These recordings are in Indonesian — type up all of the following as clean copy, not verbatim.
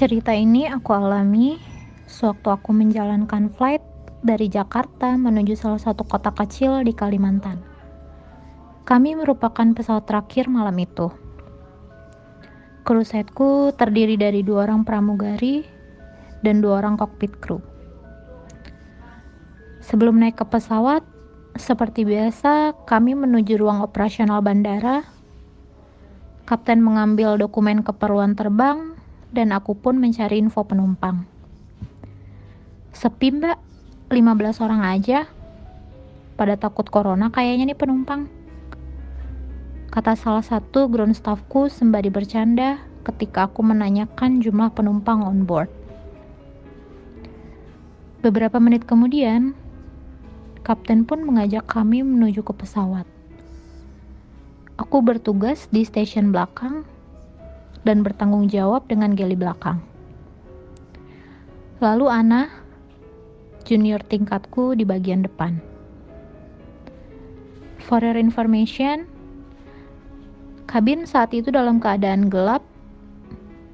Cerita ini aku alami sewaktu aku menjalankan flight dari Jakarta menuju salah satu kota kecil di Kalimantan. Kami merupakan pesawat terakhir malam itu. Kru setku terdiri dari 2 orang pramugari dan 2 orang kokpit kru. Sebelum naik ke pesawat, seperti biasa kami menuju ruang operasional bandara. Kapten mengambil dokumen keperluan terbang dan aku pun mencari info penumpang. Sepi mbak, 15 orang aja. Pada takut corona kayaknya nih penumpang, kata salah satu ground staffku sembari bercanda ketika aku menanyakan jumlah penumpang on board. Beberapa menit kemudian, kapten pun mengajak kami menuju ke pesawat. Aku bertugas di stasiun belakang dan bertanggung jawab dengan geli belakang. Lalu Ana, junior tingkatku, di bagian depan. For your information, kabin saat itu dalam keadaan gelap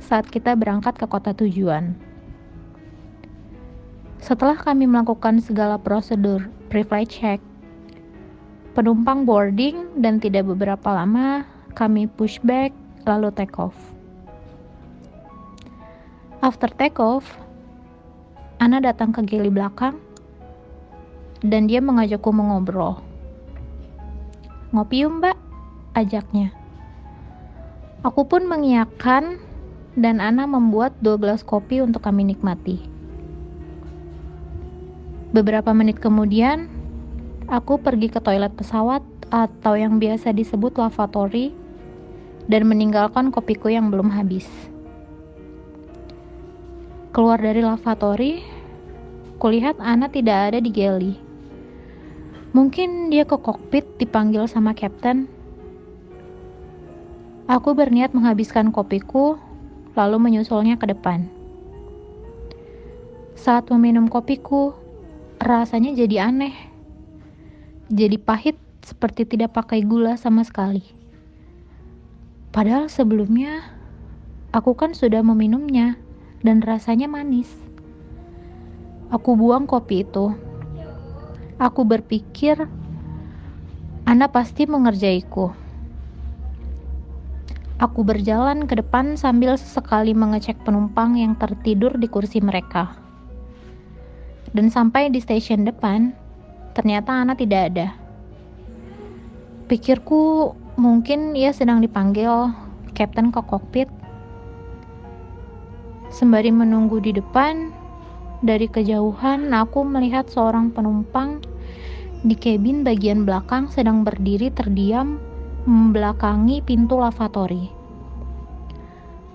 saat kita berangkat ke kota tujuan. Setelah kami melakukan segala prosedur pre-flight check, penumpang boarding, dan tidak beberapa lama kami pushback lalu take off. After take off, Ana datang ke geli belakang dan dia mengajakku mengobrol. Ngopi yuk mbak, ajaknya. Aku pun mengiyakan dan Ana membuat 2 gelas kopi untuk kami nikmati. Beberapa menit kemudian, aku pergi ke toilet pesawat atau yang biasa disebut lavatory dan meninggalkan kopiku yang belum habis. Keluar dari lavatory, kulihat Ana tidak ada di galley. Mungkin dia ke kokpit dipanggil sama kapten. Aku berniat menghabiskan kopiku, lalu menyusulnya ke depan. Saat meminum kopiku, rasanya jadi aneh. Jadi pahit seperti tidak pakai gula sama sekali. Padahal sebelumnya, aku kan sudah meminumnya dan rasanya manis. Aku buang kopi itu. Aku berpikir, Ana pasti mengerjaiku. Aku berjalan ke depan sambil sesekali mengecek penumpang yang tertidur di kursi mereka. Dan sampai di stasiun depan, ternyata Ana tidak ada. Pikirku mungkin ia sedang dipanggil kapten ke kokpit. Sembari menunggu di depan, dari kejauhan aku melihat seorang penumpang di kabin bagian belakang sedang berdiri terdiam membelakangi pintu lavatory.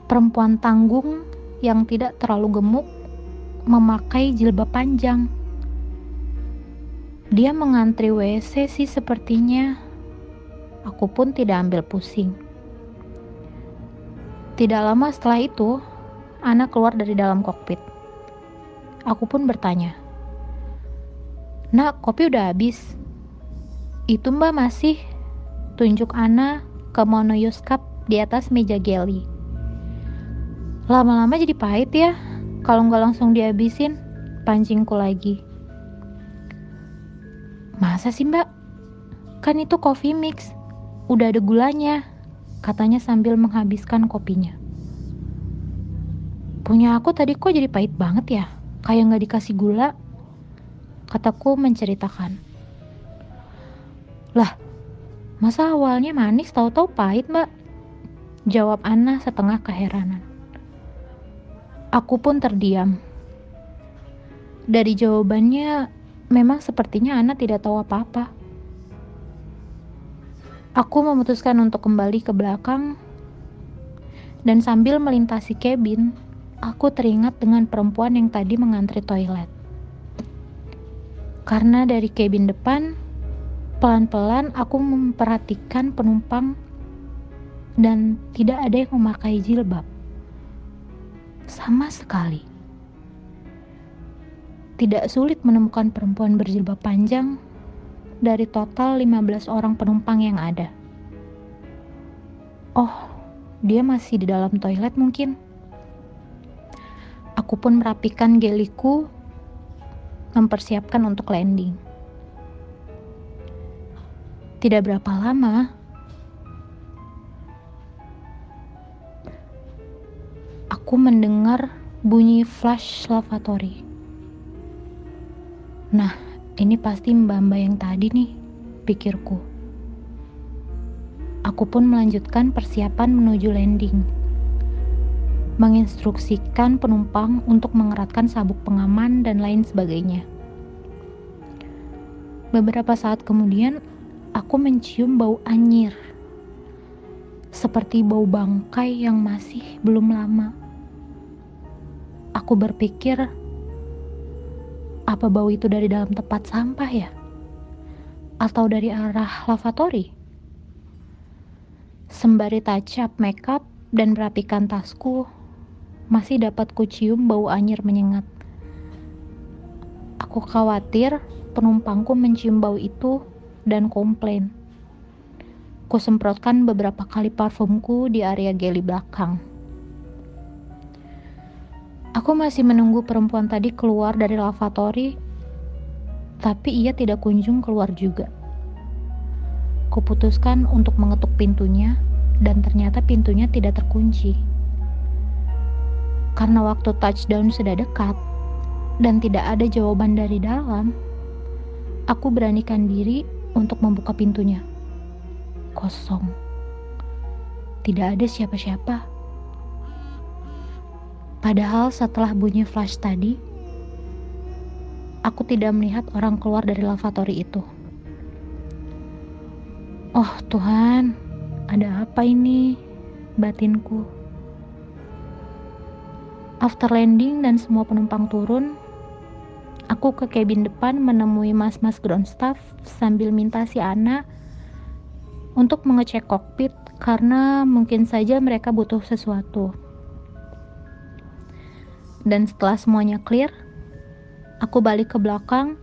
Perempuan tanggung yang tidak terlalu gemuk, memakai jilbab panjang. Dia mengantri WC sih sepertinya. Aku pun tidak ambil pusing. Tidak lama setelah itu, Ana keluar dari dalam kokpit. Aku pun bertanya, "Nak, kopi udah habis?" "Itu mbak masih," tunjuk Ana ke monoyoskop di atas meja galley. "Lama-lama jadi pahit ya, kalau nggak langsung dihabisin," pancingku lagi. "Masa sih mbak? Kan itu coffee mix, udah ada gulanya," katanya sambil menghabiskan kopinya. "Punya aku tadi kok jadi pahit banget ya, kayak nggak dikasih gula," kataku menceritakan. "Lah, masa awalnya manis tahu-tahu pahit mbak?" jawab Ana setengah keheranan. Aku pun terdiam. Dari jawabannya, memang sepertinya Ana tidak tahu apa-apa. Aku memutuskan untuk kembali ke belakang, dan sambil melintasi kabin, aku teringat dengan perempuan yang tadi mengantri toilet. Karena dari kabin depan, pelan-pelan aku memperhatikan penumpang dan tidak ada yang memakai jilbab. Sama sekali. Tidak sulit menemukan perempuan berjilbab panjang dari total 15 orang penumpang yang ada. Oh, dia masih di dalam toilet mungkin. Aku pun merapikan geliku, mempersiapkan untuk landing. Tidak berapa lama, aku mendengar bunyi flash lavatory. Nah, ini pasti mbak-mbak yang tadi nih, pikirku. Aku pun melanjutkan persiapan menuju landing, menginstruksikan penumpang untuk mengeratkan sabuk pengaman dan lain sebagainya. Beberapa saat kemudian, aku mencium bau anyir, seperti bau bangkai yang masih belum lama. Aku berpikir, apa bau itu dari dalam tempat sampah ya? Atau dari arah lavatory? Sembari touch up makeup dan merapikan tasku, masih dapat kucium bau anyir menyengat. Aku khawatir penumpangku mencium bau itu dan komplain. Kusemprotkan beberapa kali parfumku di area geli belakang. Aku masih menunggu perempuan tadi keluar dari lavatory, tapi ia tidak kunjung keluar juga. Kuputuskan untuk mengetuk pintunya, dan ternyata pintunya tidak terkunci. Karena waktu touchdown sudah dekat, dan tidak ada jawaban dari dalam, aku beranikan diri untuk membuka pintunya. Kosong. Tidak ada siapa-siapa. Padahal setelah bunyi flash tadi, aku tidak melihat orang keluar dari lavatory itu. Oh Tuhan, ada apa ini? Batinku. After landing dan semua penumpang turun, aku ke cabin depan menemui mas-mas ground staff sambil minta si Ana untuk mengecek kokpit karena mungkin saja mereka butuh sesuatu. Dan setelah semuanya clear, aku balik ke belakang,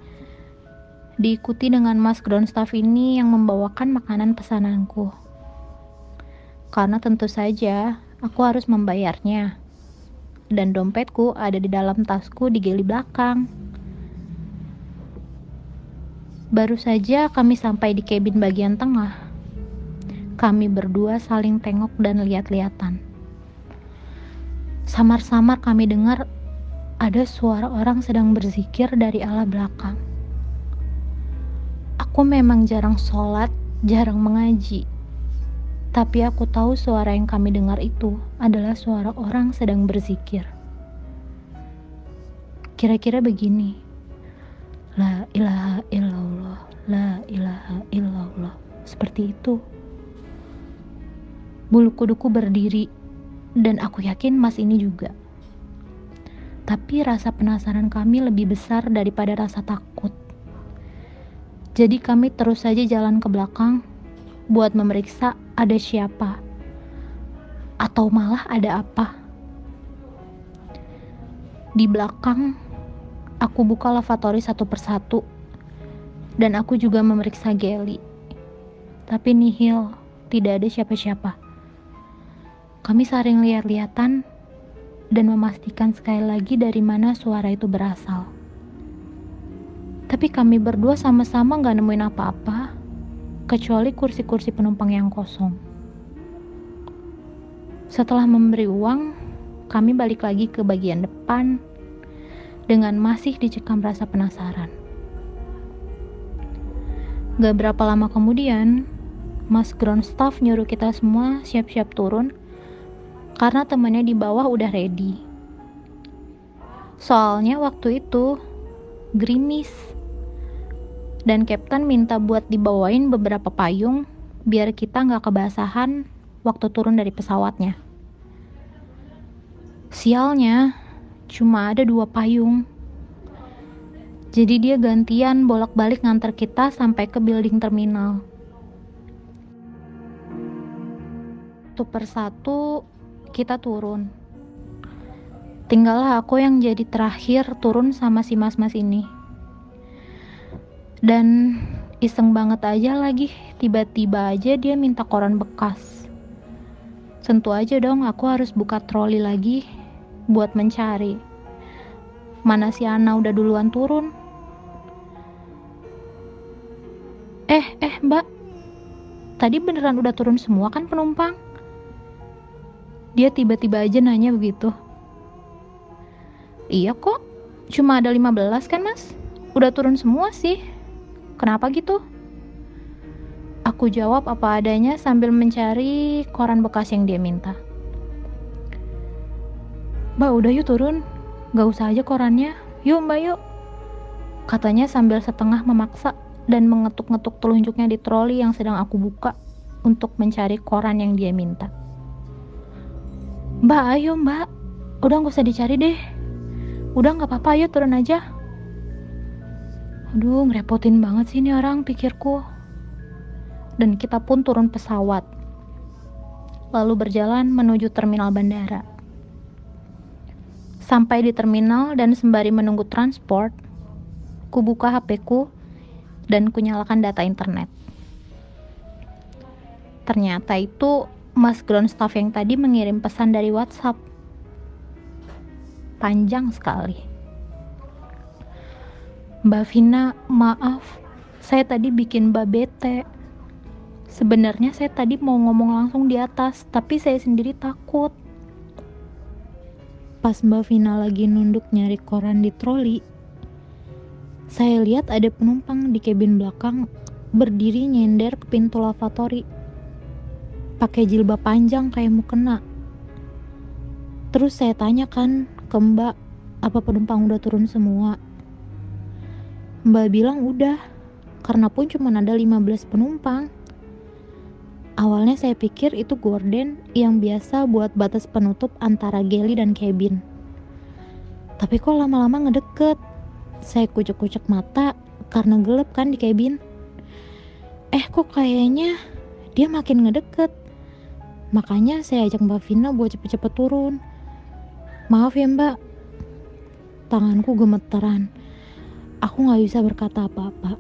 diikuti dengan mas ground staff ini yang membawakan makanan pesananku. Karena tentu saja aku harus membayarnya. Dan dompetku ada di dalam tasku di geli belakang. Baru saja kami sampai di kabin bagian tengah. Kami berdua saling tengok dan lihat-lihatan. Samar-samar kami dengar ada suara orang sedang berzikir dari ala belakang. Aku memang jarang sholat, jarang mengaji. Tapi aku tahu suara yang kami dengar itu adalah suara orang sedang berzikir. Kira-kira begini. La ilaha illallah, la ilaha illallah. Seperti itu. Bulu kuduku berdiri, dan aku yakin mas ini juga. Tapi rasa penasaran kami lebih besar daripada rasa takut. Jadi kami terus saja jalan ke belakang buat memeriksa ada siapa atau malah ada apa. Di belakang, aku buka lavatory satu persatu dan aku juga memeriksa geli. Tapi nihil, tidak ada siapa-siapa. Kami saling lihat-lihatan dan memastikan sekali lagi dari mana suara itu berasal. Tapi kami berdua sama-sama gak nemuin apa-apa, kecuali kursi-kursi penumpang yang kosong. Setelah memberi uang, kami balik lagi ke bagian depan dengan masih dicekam rasa penasaran. Gak berapa lama kemudian, mas ground staff nyuruh kita semua siap-siap turun karena temannya di bawah udah ready. Soalnya waktu itu gerimis dan Kapten minta buat dibawain beberapa payung biar kita gak kebasahan waktu turun dari pesawatnya. Sialnya, cuma ada 2 payung. Jadi dia gantian bolak-balik nganter kita sampai ke building terminal. Satu persatu kita turun. Tinggallah aku yang jadi terakhir turun sama si mas-mas ini. Dan iseng banget aja lagi, tiba-tiba aja dia minta koran bekas. Tentu aja dong aku harus buka troli lagi buat mencari. Mana si Ana udah duluan turun. Mbak, tadi beneran udah turun semua kan penumpang? Dia tiba-tiba aja nanya begitu. Iya kok, cuma ada 15 kan mas? Udah turun semua sih. Kenapa gitu? Aku jawab apa adanya sambil mencari koran bekas yang dia minta. Mbak udah yuk turun, gak usah aja korannya. Yuk mbak yuk, katanya sambil setengah memaksa dan mengetuk-ngetuk telunjuknya di troli yang sedang aku buka untuk mencari koran yang dia minta. Mbak ayo mbak, udah gak usah dicari deh. Udah gak apa-apa, ayo turun aja. Aduh, ngerepotin banget sih ini orang, pikirku. Dan kita pun turun pesawat, lalu berjalan menuju terminal bandara. Sampai di terminal dan sembari menunggu transport, ku buka HP-ku dan kunyalakan data internet. Ternyata itu mas ground staff yang tadi mengirim pesan dari WhatsApp. Panjang sekali. Mbak Vina, maaf, saya tadi bikin Mbak bete. Sebenarnya saya tadi mau ngomong langsung di atas, tapi saya sendiri takut. Pas Mbak Vina lagi nunduk nyari koran di troli, saya lihat ada penumpang di kabin belakang berdiri nyender ke pintu lavatory, pakai jilbab panjang kayak mukena. Terus saya tanyakan ke Mbak, apa penumpang udah turun semua? Mbak bilang udah, karena pun cuma ada 15 penumpang. Awalnya saya pikir itu gorden yang biasa buat batas penutup antara galley dan cabin. Tapi kok lama-lama ngedeket. Saya kucek-kucek mata karena gelap kan di cabin. Kok kayaknya dia makin ngedeket. Makanya saya ajak Mbak Vina buat cepet-cepet turun. Maaf ya Mbak, tanganku gemeteran. Aku gak bisa berkata apa-apa.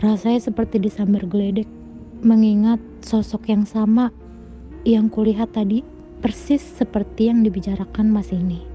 Rasanya seperti disambar geledek, mengingat sosok yang sama yang kulihat tadi persis seperti yang dibicarakan mas ini.